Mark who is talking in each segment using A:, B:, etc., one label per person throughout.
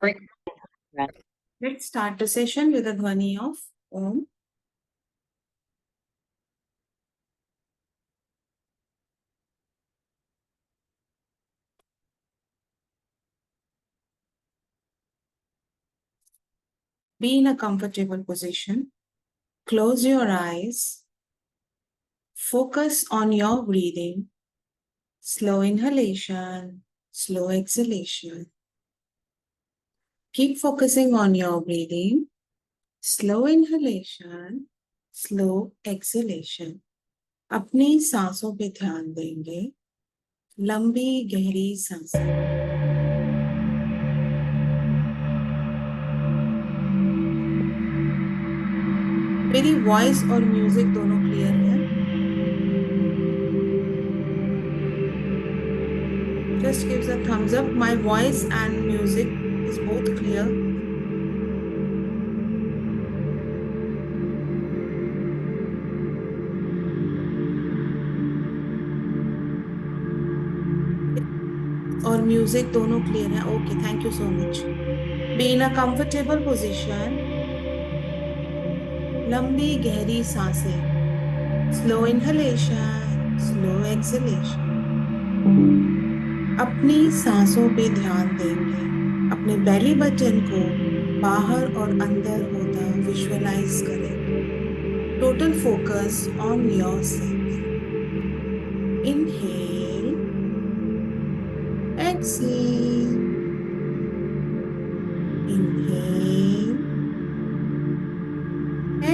A: Let's start the session with a dhwani of Om. Be in a comfortable position. Close your eyes. Focus on your breathing. Slow inhalation, slow exhalation. Keep focusing on your breathing. Slow inhalation, slow exhalation. अपनी सांसों पे ध्यान देंगे. लंबी गहरी सांसें. मेरी voice और म्यूजिक दोनों क्लियर है? Just gives a thumbs up. My voice and music is both clear. और म्यूजिक दोनों क्लियर है. Okay, thank you so much. Be in a comfortable position. लंबी गहरी सांसें. Slow inhalation, slow acceleration. अपनी सांसों पे ध्यान देंगे. अपने बेली बटन को बाहर और अंदर होता विजुअलाइज करें. Total focus on yourself. Inhale, exhale. Inhale,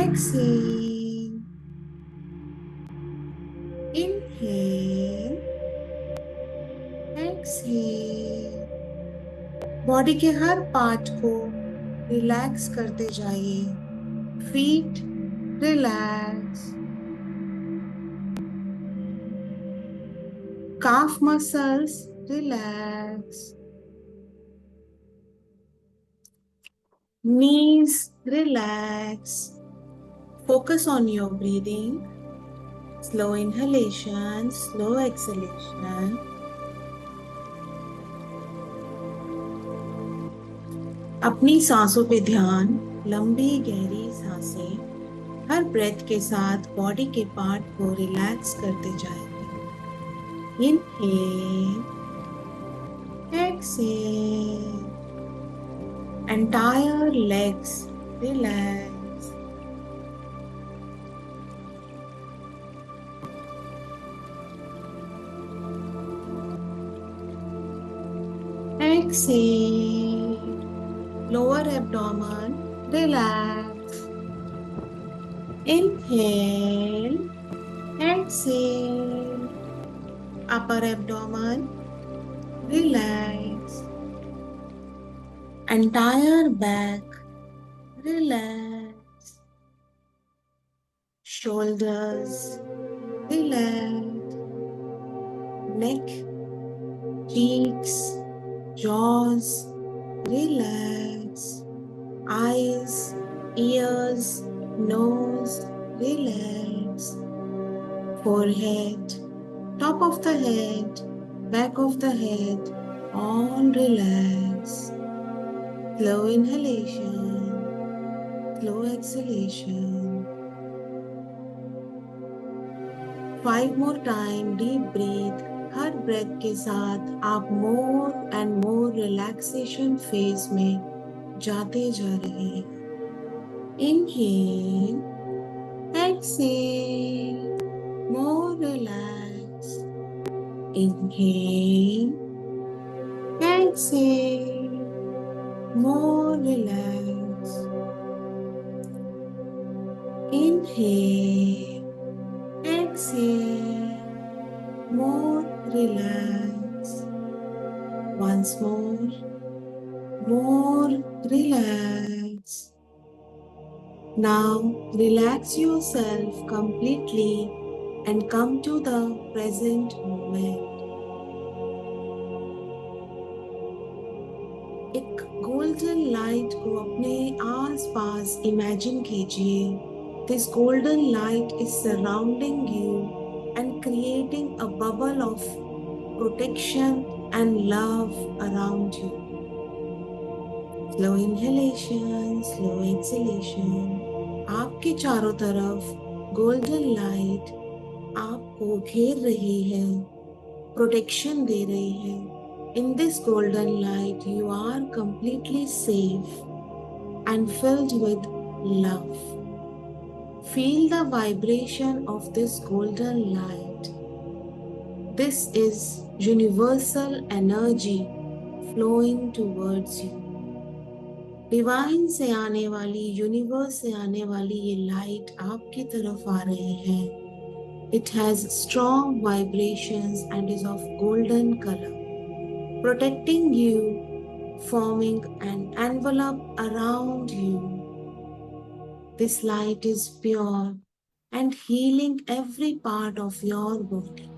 A: exhale. Inhale, exhale. Body के हर पार्ट को रिलैक्स करते जाइए. Feet relax. calf muscles relax. Knees relax. Focus on your breathing. Slow inhalation, slow exhalation. अपनी सांसों पे ध्यान. लंबी गहरी सांसें. हर ब्रेथ के साथ बॉडी के पार्ट को रिलैक्स करते जाएंगे. Inhale, exhale. Entire legs relax. Exhale. Lower abdomen relax. Inhale, exhale. Upper abdomen relax. Entire back relax. Shoulders relax. Neck, cheeks, jaws relax. Eyes, ears, nose relax. Forehead, top of the head, back of the head, all relax. Slow inhalation, slow exhalation. 5 more time, deep breathe. हर breath के साथ आप more and more relaxation phase में जाते जा रहे हैं. Inhale, exhale, more relax. Inhale, exhale, more relax. Inhale, exhale, more relax. Once more relax. Now relax yourself completely and come to the present moment. एक golden light को अपने आसपास imagine कीजिए. This golden light is surrounding you and creating a bubble of protection and love around you. Slow inhalation, slow exhalation. आपके चारों तरफ golden light आपको घेर रही है, प्रोटेक्शन दे रही है। In this golden light, you are completely safe and filled with love. Feel the vibration of this golden light. This is universal energy flowing towards you. Divine से आने वाली, यूनिवर्स से आने वाली ये लाइट आपकी तरफ आ रही है. It has strong vibrations and is of golden color, protecting you, forming an envelope around you. This light is pure and healing every part of your body.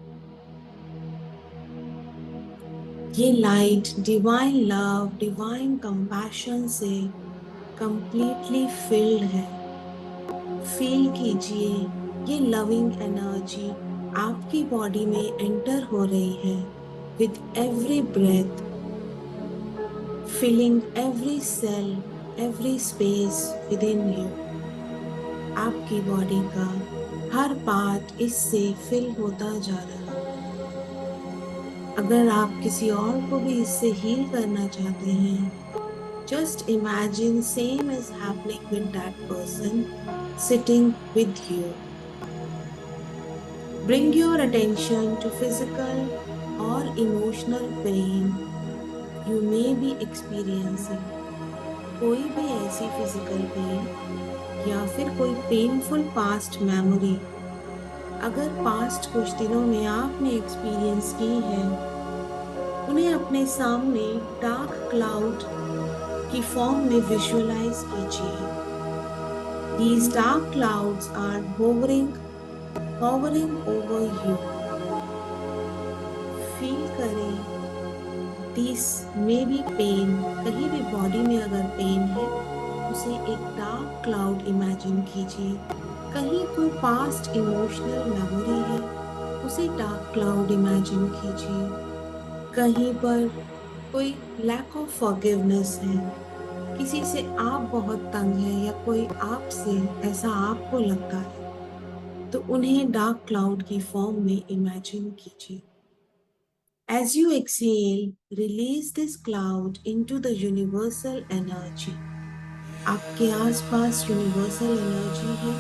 A: ये light divine love, divine compassion से completely filled है. Feel कीजिए ये loving energy आपकी body में enter हो रही है with every breath, filling every cell, every space within you. आपकी बॉडी का हर पार्ट इससे फिल होता जा रहा है. अगर आप किसी और को भी इससे हील करना चाहते हैं, just imagine same is happening with that person sitting with you. Bring your attention to physical or emotional pain you may be experiencing. कोई भी ऐसी फिजिकल पेन या फिर कोई पेनफुल पास्ट मेमोरी अगर पास्ट कुछ दिनों में आपने एक्सपीरियंस की है, उन्हें अपने सामने डार्क क्लाउड की फॉर्म में विजुअलाइज कीजिए. These dark clouds are hovering over you. Feel करें. This may be pain. कहीं भी बॉडी में अगर पेन है, उसे एक डार्क क्लाउड इमेजिन कीजिए. कहीं कोई पास्ट इमोशनल मेमोरी है, उसे डार्क क्लाउड इमेजिन कीजिए. कहीं पर कोई लैक ऑफ फॉरगिवनेस है, किसी से आप बहुत तंग हैं या कोई आपसे ऐसा आपको लगता है, तो उन्हें डार्क क्लाउड की फॉर्म में इमेजिन कीजिए. As you exhale, release this cloud into the universal energy. आपके आसपास यूनिवर्सल एनर्जी है.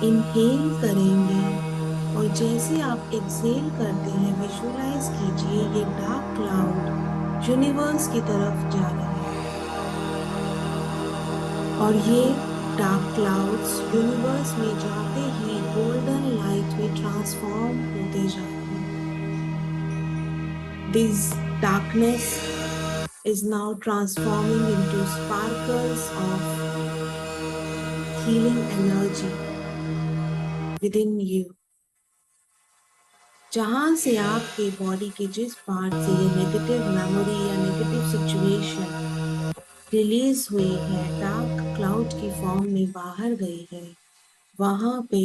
A: इनहेल करेंगे और जैसे आप एक्सहेल करते हैं, विजुअलाइज कीजिए ये डार्क क्लाउड यूनिवर्स की तरफ जा रहा है और ये डार्क क्लाउड्स यूनिवर्स में जाते ही गोल्डन लाइट में ट्रांसफॉर्म होते जाते हैं. This darkness is now transforming into sparkles of healing energy within you. जहां से आपके बॉडी के जिस पार्ट से ये नेगेटिव मेमोरी या नेगेटिव सिचुएशन रिलीज हुई है, डार्क क्लाउड की फॉर्म में बाहर गई है, वहां पे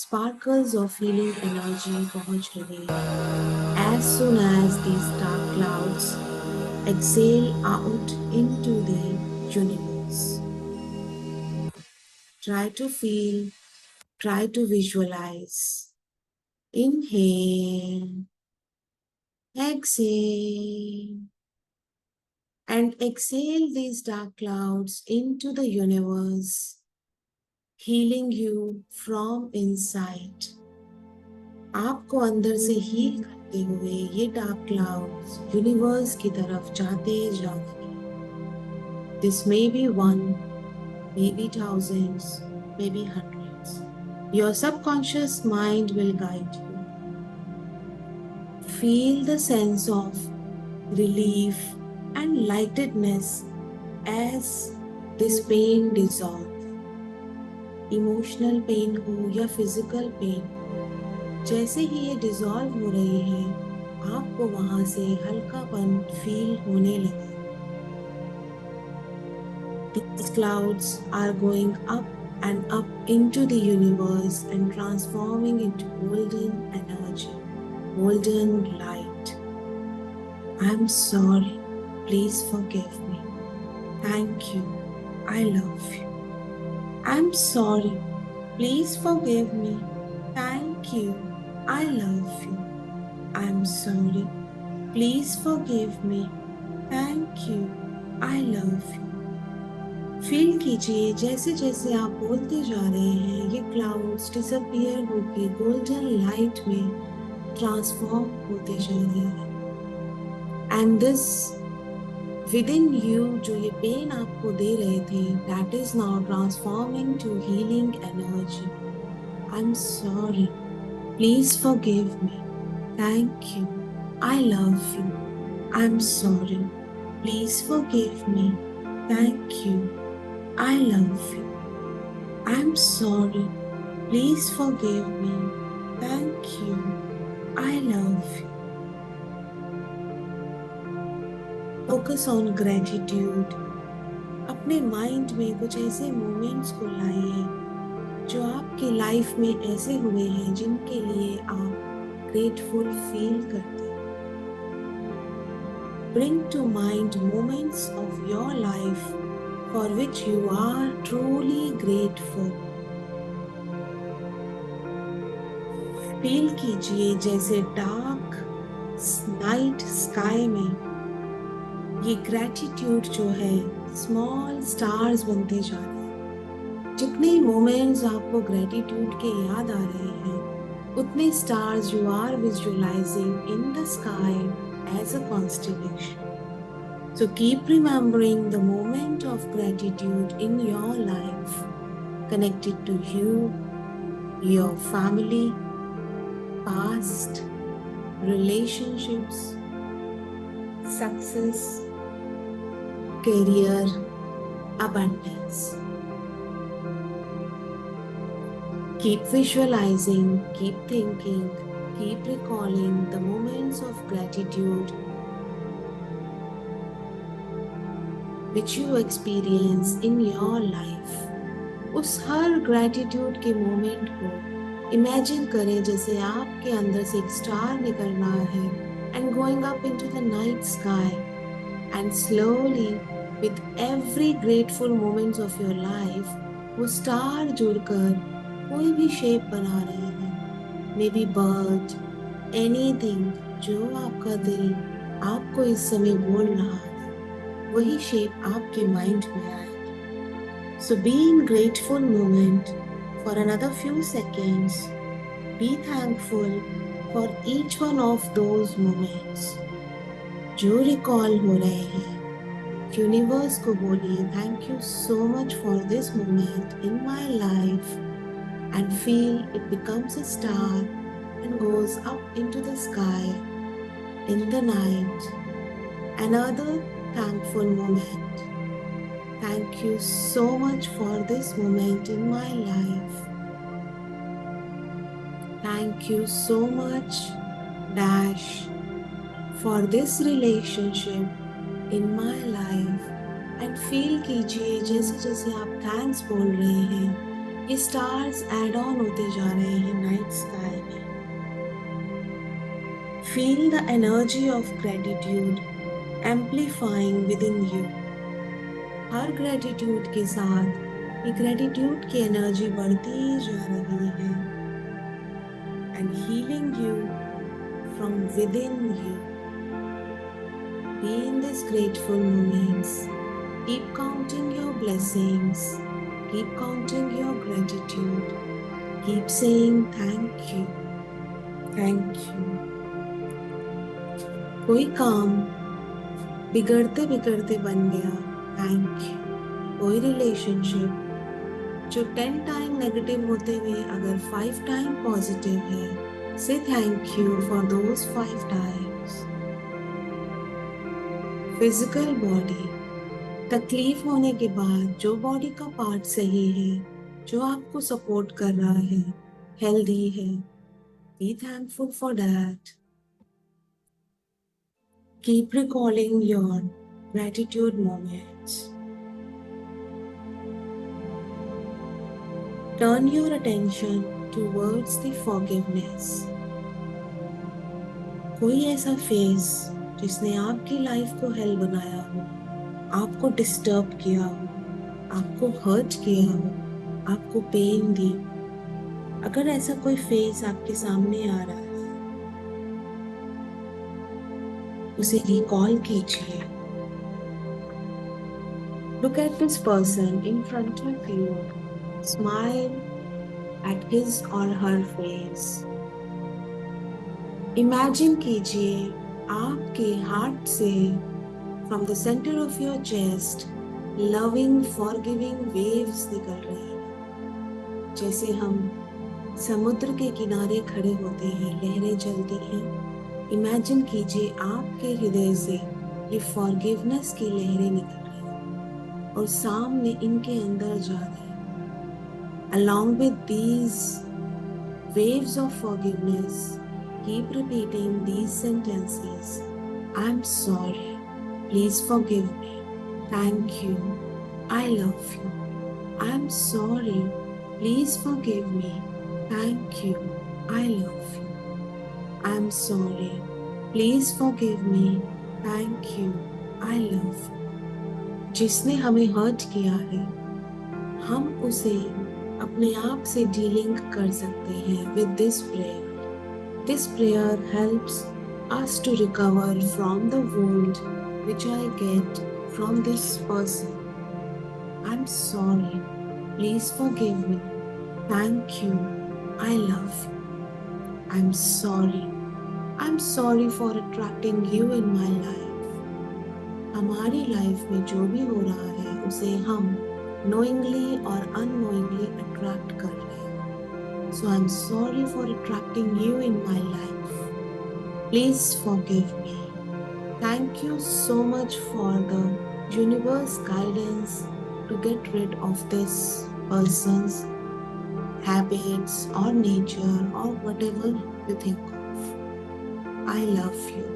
A: sparkles of healing energy पहुंच रही है. As soon as these dark clouds exhale out into the universe, try to feel, try to visualize. Inhale, exhale, and exhale these dark clouds into the universe, healing you from inside. आपको अंदर से heal करते हुए ये dark clouds universe की तरफ जाते जाएंगे. This may be one, maybe thousands, maybe hundreds. Your subconscious mind will guide you. Feel the sense of relief and lightedness as this pain dissolves. Emotional pain हो या physical pain, जैसे ही ये dissolve हो रही है, आपको वहां से हल्कापन फील होने लगे. These clouds are going up and up into the universe and transforming into golden energy, golden light. I'm sorry. Please forgive me. Thank you. I love you. I'm sorry. Please forgive me. Thank you. I love you. I'm sorry. Please forgive me. Thank you. I love you. Feel कीजिए जैसे जैसे आप बोलते जा रहे हैं ये clouds disappear होके गोल्डन लाइट में ट्रांसफॉर्म होते जा रहे हैं and this within you जो ये पेन आपको दे रहे थे that is now transforming to healing energy I am sorry please forgive me thank you I love you I am sorry please forgive me thank you I love you. I'm sorry. Please forgive me. Thank you. I love you. Focus on gratitude. अपने mind में कुछ ऐसे moments को लाइए जो आपकी life में ऐसे हुए हैं जिनके लिए आप ग्रेटफुल फील करते हैं. Bring to mind moments of your life for which you are truly grateful. Feel कीजिए जैसे डार्क नाइट स्काई में ये ग्रैटिट्यूड जो है स्मॉल स्टार्स बनते जा रहे हैं. जितने मोमेंट्स आपको ग्रैटिट्यूड के याद आ रहे हैं उतने stars you are visualising in the sky as a constellation. So keep remembering the moment of gratitude in your life connected to you, your family, past, relationships, success, career, abundance. Keep visualizing, keep thinking, keep recalling the moments of gratitude which you experience in your life. उस हर gratitude के moment को imagine करें जैसे आपके अंदर से एक star निकल रहा है and going up into the night sky and slowly with every grateful moments of your life वो स्टार जुड़कर कोई भी शेप बना रहे हैं. Maybe bird, anything जो आपका दिल आपको इस समय बोल रहा है वही शेप आपके माइंड में आए. So be in grateful moment for another few seconds. Be thankful for each one of those moments जो रिकॉल हो रहे हैं. यूनिवर्स को बोलिए thank you so much for this moment in my life and feel it becomes a star and goes up into the sky in the night. Another thankful moment. Thank you so much for this moment in my life. Thank you so much, Dash, for this relationship in my life. And feel कीजिए जैसे जैसे आप thanks बोल रहे हैं ये stars add on होते जा रहे हैं night sky में. Feel the energy of gratitude amplifying within you. Her gratitude के साथ ये gratitude की एनर्जी बढ़ती जा रही है and healing you from within you. Be in these grateful moments. Keep counting your blessings. Keep counting your gratitude. Keep saying thank you. Thank you. कोई काम बिगड़ते बिगड़ते बन गया थैंक यू. कोई रिलेशनशिप जो 10 टाइम नेगेटिव होते हुए अगर 5 टाइम पॉजिटिव है से thank you for those 5 times. Physical body तकलीफ होने के बाद जो बॉडी का पार्ट सही है जो आपको सपोर्ट कर रहा है हेल्दी है be thankful for that. Keep recalling your gratitude moments. Turn your attention towards the forgiveness. कोई ऐसा फेस जिसने आपकी लाइफ को हेल बनाया हो आपको डिस्टर्ब किया हो, आपको हर्ट किया हो, आपको पेन दी, अगर ऐसा कोई फेस आपके सामने आ रहा है, उसे रिकॉल कीजिए। Look at this person in front of you, smile at his और हर फेस। इमेजिन कीजिए आपके हार्ट से, from the centre of your chest, loving forgiving waves निकल रही हैं। जैसे हम समुद्र के किनारे खड़े होते हैं, लहरें चलती हैं। इमेजिन कीजिए आपके हृदय से ये फॉरगिवनेस की लहरें निकल रही हैं और सामने इनके अंदर जा रही हैं। Along with these waves of forgiveness, keep repeating these sentences. I'm sorry. Please forgive me. Thank you. I love you. I'm sorry. Please forgive me. Thank you. I love you. I'm sorry. Please forgive me. Thank you. I love you. जिसने हमें hurt किया है, हम उसे अपने आप से dealing कर सकते हैं with this prayer. This prayer helps us to recover from the wound which I get from this person. I'm sorry. Please forgive me. Thank you. I love you. I'm sorry. I'm sorry for attracting you in my life. हमारी life में जो भी हो रहा है उसे हम knowingly और unknowingly attract कर रहे हैं. So I'm sorry for attracting you in my life. Please forgive me. Thank you so much for the universe guidance to get rid of this person's habits or nature or whatever you think of. I love you.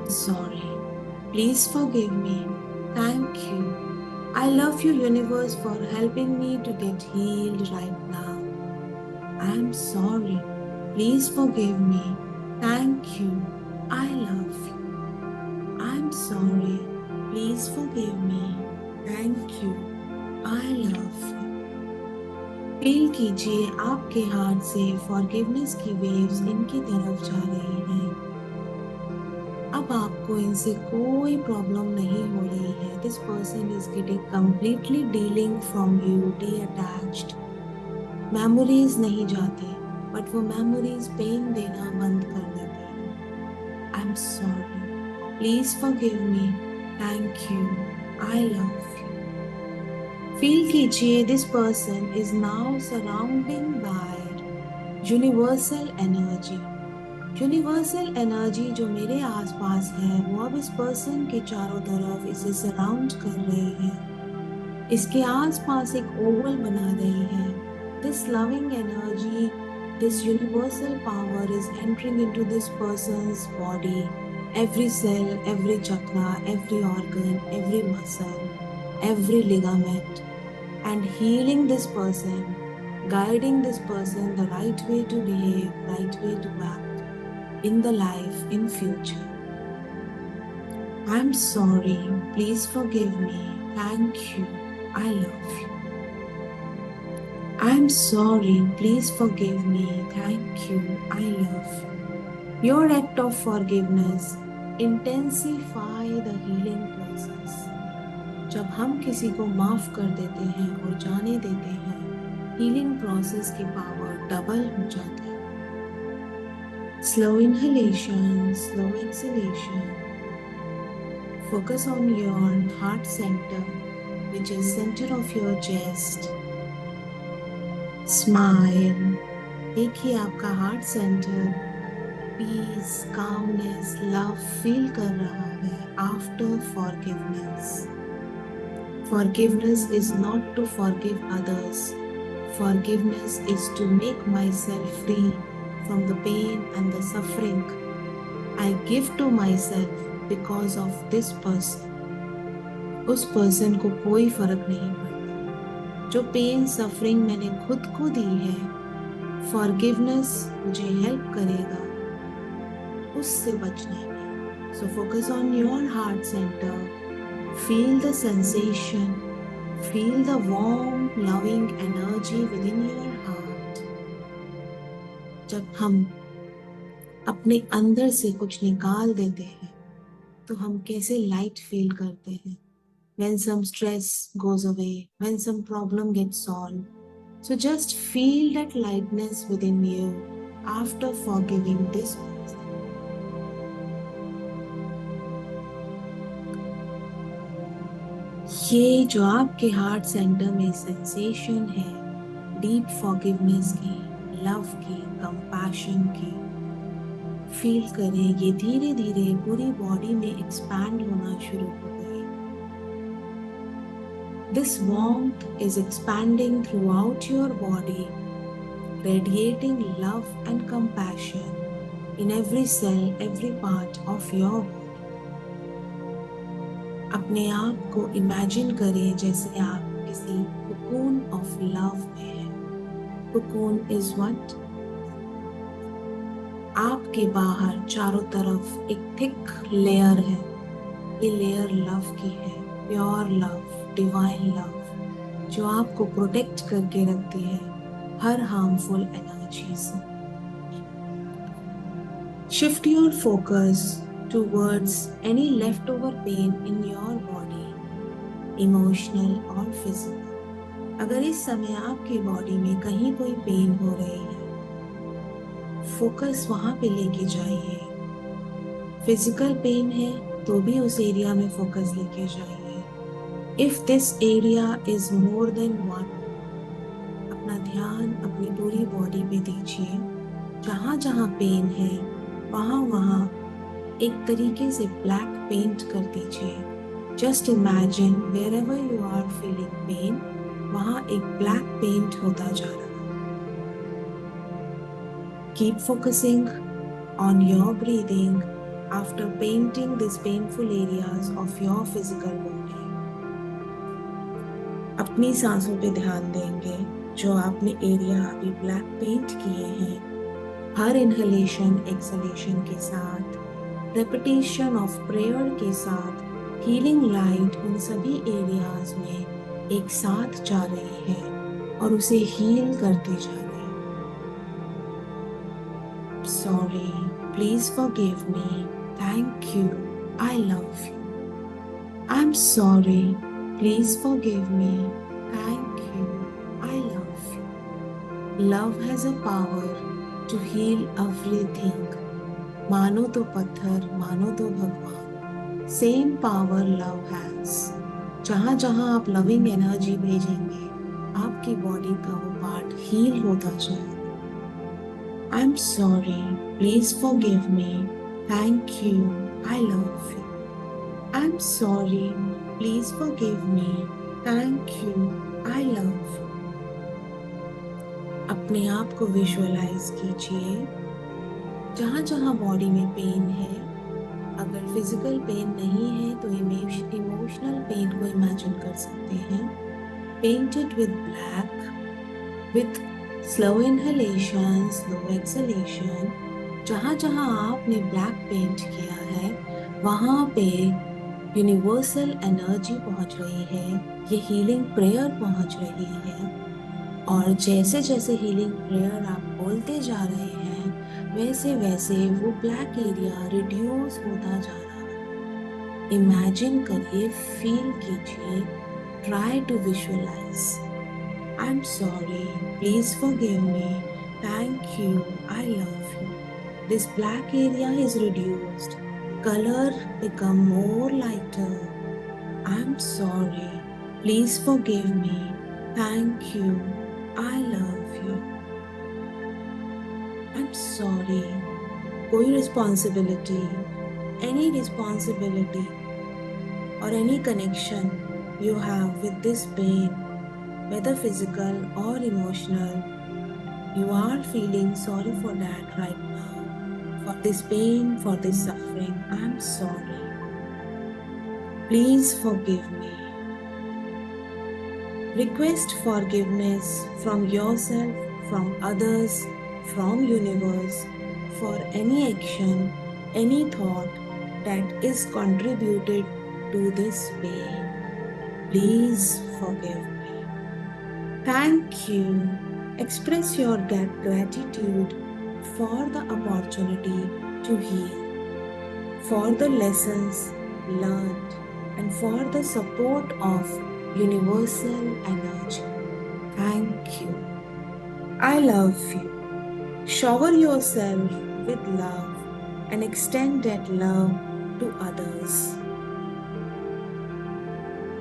A: Sorry. Please forgive me. Thank you. I love you, universe, for helping me to get healed right now. I'm sorry. Please forgive me. Thank you. I love you. I'm sorry. Please forgive me. Thank you. I love you. Feel कीजिए आपके हाथ से forgiveness की waves इनकी तरफ जा रही हैं। अब आपको इनसे कोई प्रॉब्लम नहीं हो रही है। This person is getting completely dealing from you, detached. Memories नहीं जाती, बट वो मेमोरीज पेन देना बंद कर देती हैं। I am sorry, please forgive me, thank you, I love you. Feel कीजिए this person is now surrounding by universal energy. Universal energy जो मेरे आसपास है वो अब इस पर्सन के चारों तरफ इसे सराउंड कर रही है, इसके आसपास एक ओवल बना रही है। This loving energy, this universal power is entering into this person's body, every cell, every chakra, every organ, every muscle, every ligament, and healing this person, guiding this person the right way to behave, right way to act in the life in future. I'm sorry, please forgive me, thank you, I love you. I'm sorry, please forgive me, thank you, I love you. Your act of forgiveness intensify the healing process. जब हम किसी को माफ कर देते हैं और जाने देते हैं, हीलिंग प्रोसेस की पावर डबल हो जाती है। Slow inhalation, slow exhalation. Focus on your heart centre, which is centre of your chest. Smile. देखिए आपका heart centre peace, calmness, love feel कर रहा है after forgiveness. Forgiveness is not to forgive others. Forgiveness is to make myself free from the pain and the suffering I give to myself because of this person. उस person को कोई फर्क नहीं पड़ता। जो पेन सफरिंग मैंने खुद को दी है, forgiveness मुझे हेल्प करेगा उससे बचने में। So focus on your heart center. Feel the sensation. Feel the warm, loving energy within your heart. जब हम अपने अंदर से कुछ निकाल देते हैं तो हम कैसे लाइट फील करते हैं. When some stress goes away, when some problem gets solved. So just feel that lightness within you after forgiving this person. ये जो आपके हार्ट सेंटर में सेंसेशन है, डीप फॉरगिवनेस की, लव की, कंपैशन की, फील करें. ये धीरे धीरे पूरी बॉडी में एक्सपैंड होना शुरू हो गई. This warmth is expanding throughout your body, radiating love and compassion in every cell, every part of your body. अपने आप को इमेजिन करें जैसे आप किसी cocoon of love में हैं. Cocoon is what? आपके बाहर चारों तरफ एक थिक लेयर है. ये लेयर लव की है, प्योर लव, डिवाइन लव, जो आपको प्रोटेक्ट करके रखती है हर हार्मफुल एनर्जी से. Shift your focus towards any leftover pain in your body, emotional or physical. अगर इस समय आपकी बॉडी में कहीं कोई पेन हो रही है, फोकस वहां पे लेके जाइए. फिजिकल पेन है तो भी उस एरिया में फोकस लेके जाइए. If this area is more than one, अपना ध्यान अपनी पूरी बॉडी पे दीजिए. जहां जहां पेन है वहां वहां एक तरीके से ब्लैक पेंट कर दीजिए. Just imagine wherever you are feeling pain, वहां एक ब्लैक पेंट होता जा रहा है. Keep focusing on your breathing after painting this painful areas of your physical body. अपनी सांसों पे ध्यान देंगे जो आपने एरिया अभी ब्लैक पेंट किए हैं. हर इनहेलेशन एक्सहेलेशन के साथ, रेपिटेशन ऑफ प्रेयर के साथ, हीलिंग लाइट उन सभी एरियाज में एक साथ जा रही है और उसे हील करते जा रहे हैं. Sorry, please forgive me, thank you, I love you. I am sorry, please forgive me, thank you, I love you. Love has a power to heal everything. मानो तो पत्थर, मानो तो भगवान, सेम पावर लव हैज. जहां जहां आप loving energy भेजेंगे आपकी बॉडी का वो पार्ट हील होता जाएगा. आई am sorry, please forgive me, thank you, I love you. I am sorry, please forgive me, thank you, I love you. अपने आप को विजुअलाइज कीजिए जहाँ जहाँ बॉडी में पेन है. अगर फिजिकल पेन नहीं है तो इमोशनल पेन को इमेजिन कर सकते हैं. Painted with black, with slow inhalation, slow exhalation. जहाँ जहाँ आपने ब्लैक पेंट किया है वहाँ पे यूनिवर्सल एनर्जी पहुँच रही है. ये हीलिंग प्रेयर पहुँच रही है और जैसे जैसे हीलिंग प्रेयर आप बोलते जा रहे हैं वैसे वैसे वो ब्लैक एरिया रिड्यूस होता जा रहा है. इमेजिन करिए, फील कीजिए, try to visualise. I am sorry, please forgive me, thank you, I love you. This black area is reduced, colour become more lighter. I am sorry, please forgive me, thank you, I love you. I'm sorry. कोई responsibility, any responsibility or any connection you have with this pain, whether physical or emotional, you are feeling sorry for that right now. For this pain, for this suffering, I'm sorry. Please forgive me. Request forgiveness from yourself, from others, from universe for any action, any thought that is contributed to this pain. Please forgive me. Thank you. Express your gratitude for the opportunity to heal, for the lessons learned, and for the support of universal energy. Thank you. I love you. Shower yourself with love and extend that love to others.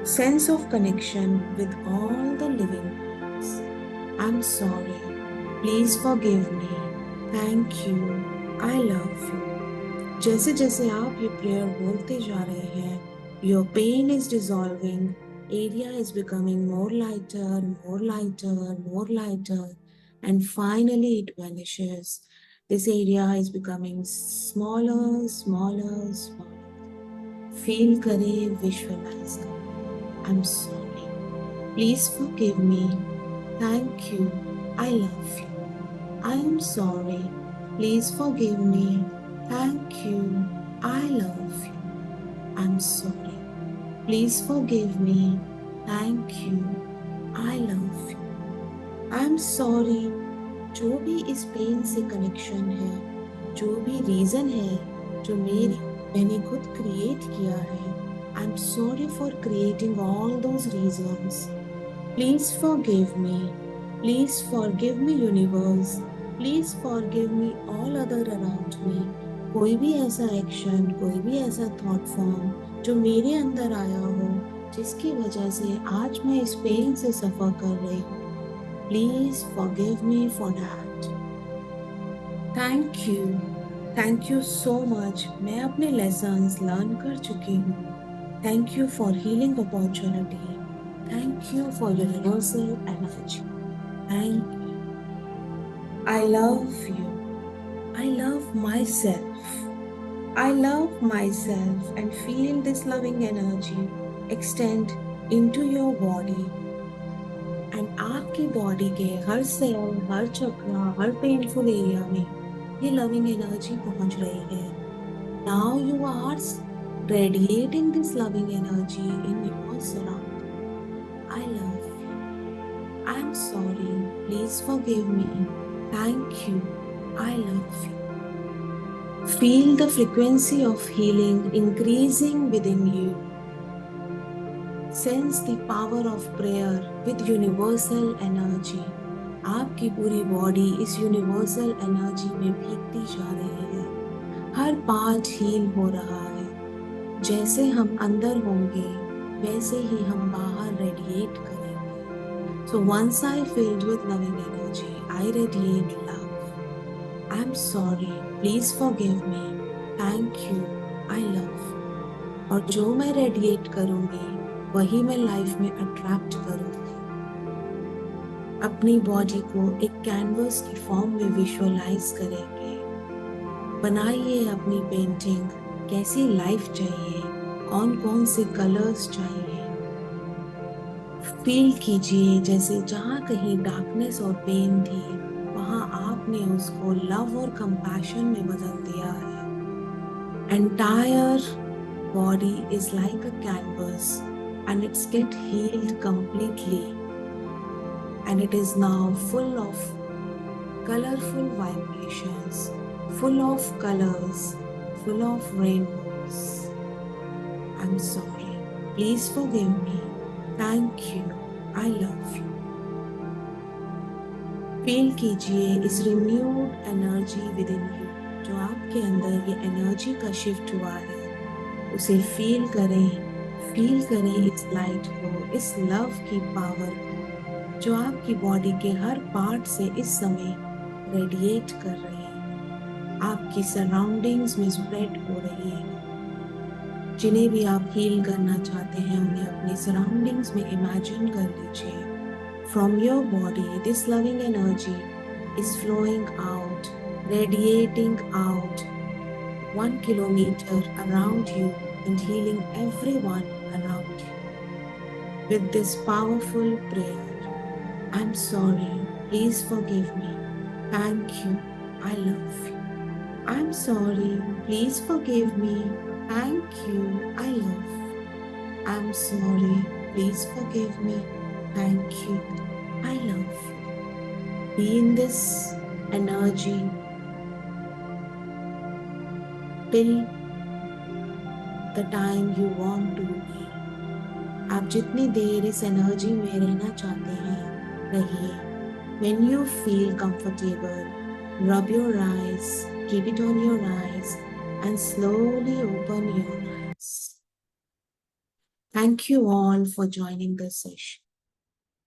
A: Sense of connection with all the living beings. I'm sorry. Please forgive me. Thank you. I love you. जैसे जैसे आप ये prayer बोलते जा रहे हैं, your pain is dissolving, area is becoming more lighter, more lighter, more lighter, and finally it vanishes. This area is becoming smaller, smaller, smaller. Feel करें, visualize करें. I'm sorry. Please forgive me. Thank you. I love you. I am sorry. Please forgive me. Thank you. I love you. I'm sorry. Please forgive me. Thank you. I love you. I'm sorry. जो भी इस pen से connection है, जो भी reason है, जो मैंने खुद क्रिएट किया है, आई am sorry for creating all those reasons. Please forgive me. Please forgive me universe. Please forgive me all other around me. कोई भी ऐसा एक्शन, कोई भी ऐसा थॉट फॉर्म जो मेरे अंदर आया हो, जिसकी वजह से आज मैं इस पेन से सफ़र कर रही हूँ, please forgive me for that. Thank you so much. मैं अपने लेसन्स लर्न कर चुकी हूँ. Thank you for healing opportunity. Thank you for universal energy. Thank you. I love you. I love myself. I love myself and feel this loving energy extend into your body. And आपकी body के हर cell, हर चक्रा, हर painful area में ये loving energy पहुंच रही है. Now you are radiating this loving energy in your surrounding. I love you. I am sorry. Please forgive me. Thank you. I love you. Feel the frequency of healing increasing within you. Sense the power of prayer with universal energy. आपकी पूरी body इस universal energy में भीगती जा रही है. हर part heal हो रहा है. जैसे हम अंदर होंगे, वैसे ही हम बाहर रेडिएट करेंगे. So once I filled with loving energy, I radiate love. I'm sorry. Please forgive me. Thank you. I love you. और जो मैं रेडिएट करूंगी, वही मैं लाइफ में अट्रैक्ट करूंगी. अपनी बॉडी को एक कैनवस की फॉर्म में विजुअलाइज करेंगे. बनाइए अपनी पेंटिंग. कैसी लाइफ चाहिए, कौन कौन से कलर्स चाहिए. फील कीजिए जैसे जहाँ कहीं डार्कनेस और पेन थी, वहाँ आपने उसको लव और कंपैशन में बदल दिया है. Entire body is like a canvas and it's get healed completely, and it is now full of colorful vibrations, full of colors, full of rainbows. I'm sorry. Please forgive me. Thank you. I love you. Feel कीजिए इस renewed energy with in you. जो आपके अंदर ये energy का shift हुआ है, उसे फील करें. फील करें इस लाइट को, इस लव की पावर को, जो आपकी बॉडी के हर पार्ट से इस समय रेडिएट कर रही है, आपकी सराउंडिंग्स में स्प्रेड हो रही है. जिन्हें भी आप हील करना चाहते हैं, उन्हें अपने सराउंडिंग्स में इमेजिन कर लीजिए. From your body, this loving energy is flowing out, radiating out 1 kilometer around you and healing everyone around you. With this powerful prayer, I'm sorry, please forgive me. Thank you, I love you. I'm sorry, please forgive me. Thank you, I love you. I'm sorry. Please forgive me. Thank you. I love you. Be in this energy till the time you want to. आप जितनी देर इस energy में रहना चाहते हैं रहिए. When you feel comfortable, rub your eyes, keep it on your eyes, and slowly open your eyes. Thank you all for joining this session.